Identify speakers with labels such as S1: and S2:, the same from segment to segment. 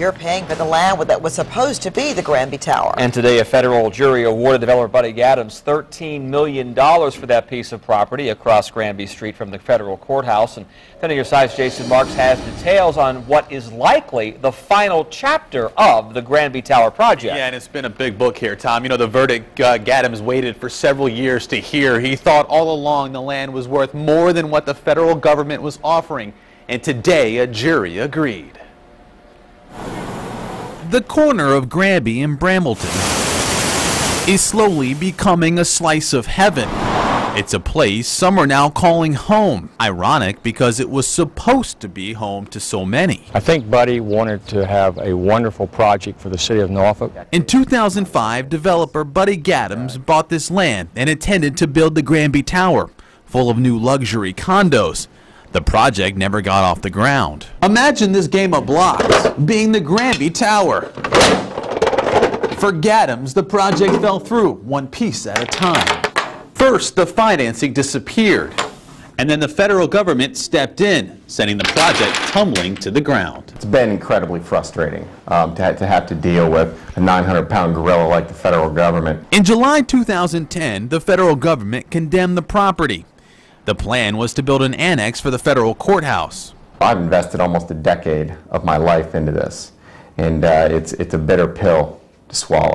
S1: You're paying for the land that was supposed to be the Granby Tower.
S2: And today a federal jury awarded developer Buddy Adams $13 million for that piece of property across Granby Street from the federal courthouse. And 10 on your side's Jason Marks has details on what is likely the final chapter of the Granby Tower project.
S3: Yeah, and it's been a big book here, Tom. You know, the verdict Adams waited for several years to hear. He thought all along the land was worth more than what the federal government was offering. And today a jury agreed.
S4: The corner of Granby and Brambleton is slowly becoming a slice of heaven. It's a place some are now calling home. Ironic because it was supposed to be home to so many.
S5: I think Buddy wanted to have a wonderful project for the city of Norfolk.
S4: In 2005, developer Buddy Adams bought this land and intended to build the Granby Tower, full of new luxury condos. The project never got off the ground. Imagine this game of blocks being the Granby Tower. For Adams, the project fell through one piece at a time. First, the financing disappeared, and then the federal government stepped in, sending the project tumbling to the ground.
S6: It's been incredibly frustrating to have to deal with a 900-pound gorilla like the federal government.
S4: In July 2010, the federal government condemned the property. The plan was to build an annex for the federal courthouse.
S6: I've invested almost a decade of my life into this, and it's a bitter pill to swallow.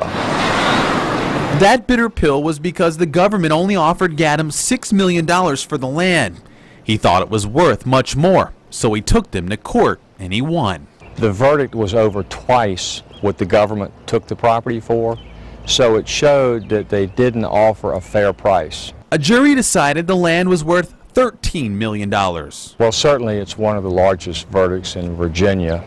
S4: That bitter pill was because the government only offered Adams $6 million for the land. He thought it was worth much more, so he took them to court, and he won.
S5: The verdict was over twice what the government took the property for, so it showed that they didn't offer a fair price.
S4: A jury decided the land was worth $13 million.
S5: Well, certainly it's one of the largest verdicts in Virginia,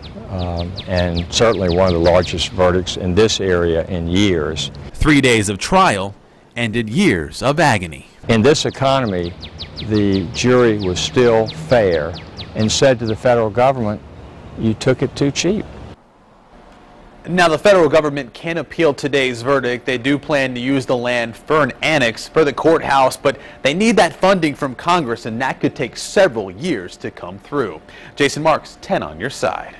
S5: and certainly one of the largest verdicts in this area in years.
S4: 3 days of trial ended years of agony.
S5: In this economy, the jury was still fair and said to the federal government, you took it too cheap.
S3: Now, the federal government can appeal today's verdict. They do plan to use the land for an annex for the courthouse, but they need that funding from Congress, and that could take several years to come through. Jason Marks, 10 on your side.